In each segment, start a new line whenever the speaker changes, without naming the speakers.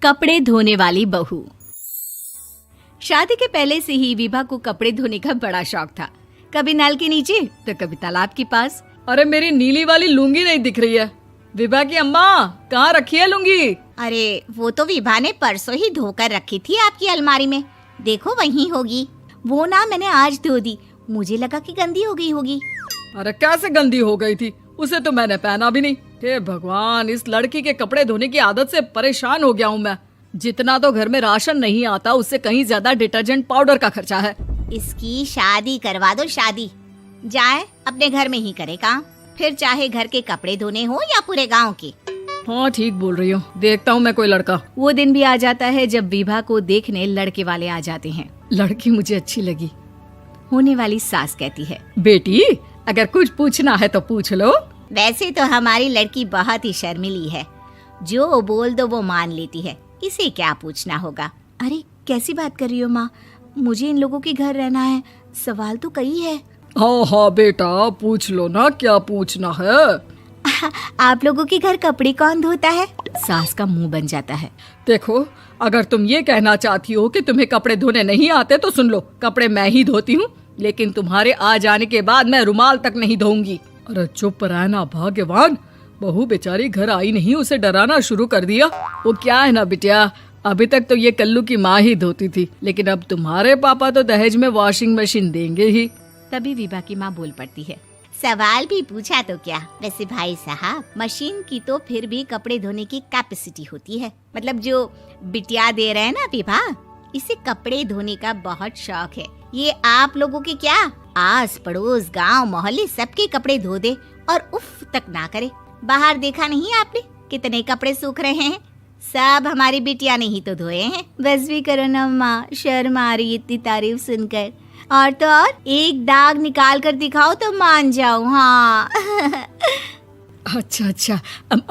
कपड़े धोने वाली बहू। शादी के पहले से ही विभा को कपड़े धोने का बड़ा शौक था। कभी नल के नीचे तो कभी तालाब के पास।
अरे मेरी नीली वाली लुंगी नहीं दिख रही है। विभा की अम्मा, कहाँ रखी है लुंगी?
अरे वो तो विभा ने परसों ही धोकर रखी थी आपकी अलमारी में, देखो वहीं होगी। वो ना मैंने आज धो दी, मुझे लगा कि गंदी हो गई होगी।
अरे कैसे गंदी हो गई थी? उसे तो मैंने पहना भी नहीं। हे भगवान, इस लड़की के कपड़े धोने की आदत से परेशान हो गया हूँ मैं। जितना तो घर में राशन नहीं आता, उससे कहीं ज्यादा डिटर्जेंट पाउडर का खर्चा है।
इसकी शादी करवा दो, शादी जाए अपने घर में ही करे काम, फिर चाहे घर के कपड़े धोने हो या पूरे गांव के।
हाँ ठीक बोल रही हूँ, देखता हूँ मैं कोई लड़का।
वो दिन भी आ जाता है जब विभा को देखने लड़के वाले आ जाते हैं।
लड़की मुझे अच्छी लगी।
होने वाली सास कहती है,
बेटी अगर कुछ पूछना है तो पूछ लो।
वैसे तो हमारी लड़की बहुत ही शर्मीली है, जो बोल दो वो मान लेती है, इसे क्या पूछना होगा।
अरे कैसी बात कर रही हो माँ, मुझे इन लोगों के घर रहना है, सवाल तो कई है।
हाँ हाँ बेटा, पूछ लो ना, क्या पूछना है।
आप लोगों के घर कपड़े कौन धोता है? सास का मुंह बन जाता है।
देखो, अगर तुम ये कहना चाहती हो कि तुम्हें कपड़े धोने नहीं आते तो सुन लो, कपड़े मैं ही धोती हूँ, लेकिन तुम्हारे आ जाने के बाद मैं रुमाल तक नहीं धोऊंगी। अरे चुप रहना भाग्यवान, बहू बेचारी घर आई नहीं, उसे डराना शुरू कर दिया। वो क्या है ना बिटिया, अभी तक तो ये कल्लू की माँ ही धोती थी, लेकिन अब तुम्हारे पापा तो दहेज में वॉशिंग मशीन देंगे ही।
तभी विभा की माँ बोल पड़ती है,
सवाल भी पूछा तो क्या। वैसे भाई साहब, मशीन की तो फिर भी कपड़े धोने की कैपेसिटी होती है। मतलब जो बिटिया दे रहे हैं ना विभा, इसे कपड़े धोने का बहुत शौक है। ये आप लोगों के क्या, आस पड़ोस गांव मोहल्ले सबके कपड़े धो दे और उफ तक ना करे। बाहर देखा नहीं आपने कितने कपड़े सूख रहे हैं? सब हमारी बिटिया ने ही तो धोए हैं।
बस भी करो ना माँ, शर्म आ रही इतनी तारीफ सुनकर। और तो और एक दाग निकाल कर दिखाओ तो मान जाऊं। हाँ
अच्छा,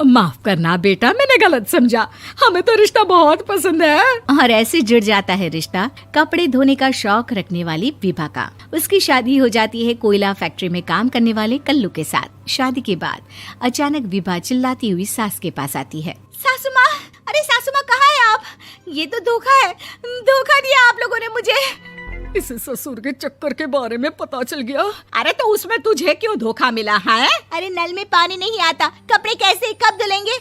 माफ करना बेटा, मैंने गलत समझा। हमें तो रिश्ता बहुत पसंद है।
और ऐसे जुड़ जाता है रिश्ता कपड़े धोने का शौक रखने वाली विभा का। उसकी शादी हो जाती है कोयला फैक्ट्री में काम करने वाले कल्लू के साथ। शादी के बाद अचानक विभा चिल्लाती हुई सास के पास आती है।
सासू माँ, अरे सासू माँ कहाँ है आप? ये तो धोखा है, धोखा दिया आप लोगों ने मुझे।
इसे ससुर के चक्कर के बारे में पता चल गया।
अरे तो उसमें तुझे क्यों धोखा मिला है? अरे नल में पानी नहीं आता, कपड़े कैसे कब धुलेंगे?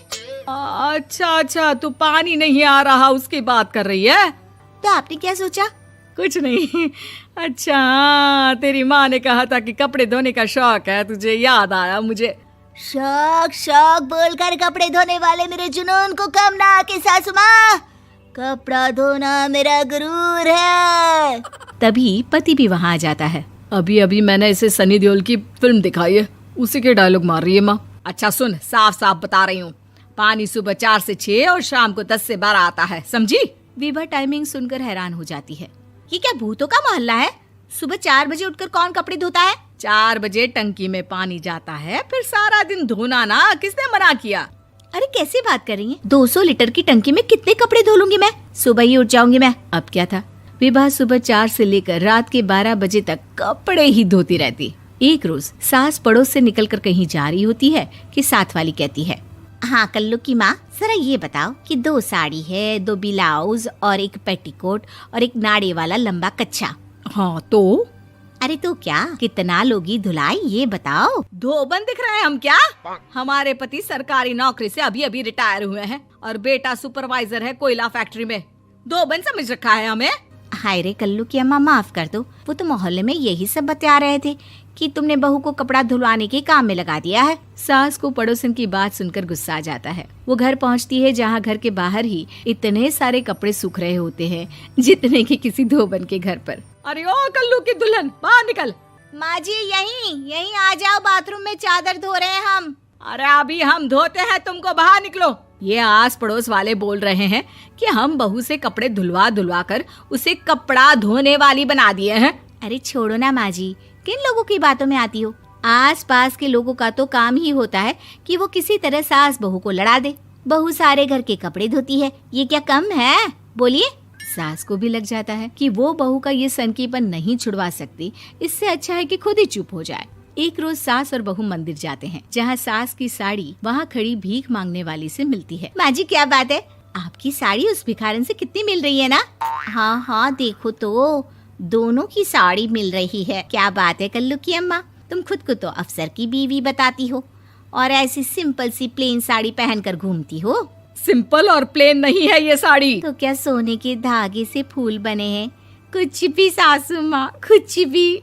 अच्छा, तू पानी नहीं आ रहा उसकी बात कर रही है।
तो आपने क्या सोचा?
कुछ नहीं। अच्छा, तेरी माँ ने कहा था कि कपड़े धोने का शौक है तुझे, याद आया मुझे।
शौक बोलकर कपड़े धोने वाले मेरे जुनून को कम ना आके सासू माँ, कपड़ा धोना मेरा गुरूर है।
तभी पति भी वहाँ आ जाता है।
अभी मैंने इसे सनी देओल की फिल्म दिखाई है, उसी के डायलॉग मार रही है माँ। अच्छा सुन, साफ साफ बता रही हूँ, पानी सुबह 4 से 6 और शाम को 10 से 12 आता है, समझी?
विभा टाइमिंग सुनकर हैरान हो जाती है।
ये क्या भूतों का मोहल्ला है? सुबह 4 बजे उठकर कौन कपड़े धोता है?
4 बजे टंकी में पानी जाता है, फिर सारा दिन धोना ना, किसने मना किया?
अरे कैसी बात कर रही हैं? 200 लीटर की टंकी में कितने कपड़े धो लूंगी मैं? सुबह ही उठ जाऊंगी मैं। अब क्या था, विभा सुबह 4 से लेकर रात के 12 बजे तक कपड़े ही धोती रहती। एक रोज सास पड़ोस से निकलकर कहीं जा रही होती है कि साथ वाली कहती है,
हाँ कल्लू की माँ, जरा ये बताओ कि 2 साड़ी है, 2 ब्लाउज और एक पेटीकोट और एक नाड़े वाला लंबा कच्छा।
हाँ तो?
अरे तो क्या, कितना लोगी धुलाई ये बताओ।
धोबन दिख रहे हैं हम क्या? हमारे पति सरकारी नौकरी से अभी रिटायर हुए हैं और बेटा सुपरवाइजर है कोयला फैक्ट्री में। धोबन समझ रखा है हमें?
हाय रे कल्लू की अम्मा, माफ कर दो, वो तो मोहल्ले में यही सब बता रहे थे कि तुमने बहू को कपड़ा धुलवाने के काम में लगा दिया है।
सास को पड़ोसन की बात सुनकर गुस्सा आ जाता है। वो घर पहुंचती है जहां घर के बाहर ही इतने सारे कपड़े सूख रहे होते हैं जितने कि किसी धोबन के घर पर।
अरे ओ कल्लू की दुल्हन, बाहर निकल।
माँ जी यहीं आ जाओ, बाथरूम में चादर धो रहे हैं हम।
अरे अभी हम धोते हैं, तुमको बाहर निकलो। ये आस पड़ोस वाले बोल रहे हैं कि हम बहू से कपड़े धुलवा कर उसे कपड़ा धोने वाली बना दिए हैं।
अरे छोड़ो ना माँ जी, किन लोगों की बातों में आती हो? आस पास के लोगों का तो काम ही होता है कि वो किसी तरह सास बहू को लड़ा दे। बहू सारे घर के कपड़े धोती है, ये क्या कम है? बोलिए। सास को भी लग जाता है कि वो बहू का ये सनकीपन नहीं छुड़वा सकती, इससे अच्छा है कि खुद ही चुप हो जाए। एक रोज सास और बहू मंदिर जाते हैं, जहाँ सास की साड़ी वहाँ खड़ी भीख मांगने वाली से मिलती है।
माँ जी क्या बात है, आपकी साड़ी उस भिखारन से कितनी मिल रही है ना? हाँ हाँ देखो तो, दोनों की साड़ी मिल रही है। क्या बात है कल्लू की अम्मा, तुम खुद को तो अफसर की बीवी बताती हो और ऐसी सिंपल सी प्लेन साड़ी पहनकर घूमती हो।
सिंपल और प्लेन नहीं है ये साड़ी।
तो क्या सोने के धागे से फूल बने हैं? कुछ भी सासू माँ, कुछ भी।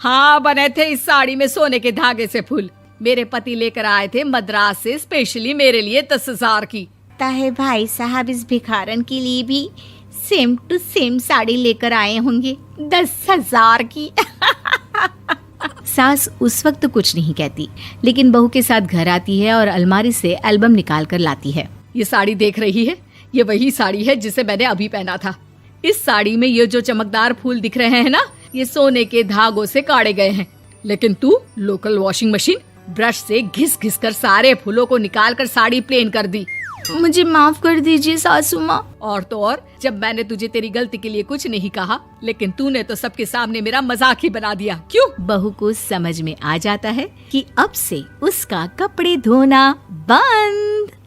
हाँ बने थे इस साड़ी में सोने के धागे से फूल। मेरे पति लेकर आए थे मद्रास से स्पेशली मेरे लिए 10,000 की।
ताहे भाई साहब इस भिखारन के लिए भी सेम टू सेम साड़ी लेकर आए होंगे 10,000 की।
सास उस वक्त कुछ नहीं कहती, लेकिन बहू के साथ घर आती है और अलमारी से एल्बम निकाल कर लाती है।
ये साड़ी देख रही है, ये वही साड़ी है जिसे मैंने अभी पहना था। इस साड़ी में ये जो चमकदार फूल दिख रहे हैं ना, ये सोने के धागों से काढ़े गए हैं। लेकिन तू लोकल वॉशिंग मशीन ब्रश से घिस घिस कर सारे फूलों को निकाल कर साड़ी प्लेन कर दी।
मुझे माफ कर दीजिए सासू माँ।
और तो और, जब मैंने तुझे तेरी गलती के लिए कुछ नहीं कहा, लेकिन तूने तो सबके सामने मेरा मजाक ही बना दिया। क्यों?
बहू को समझ में आ जाता है कि अब से उसका कपड़े धोना बंद।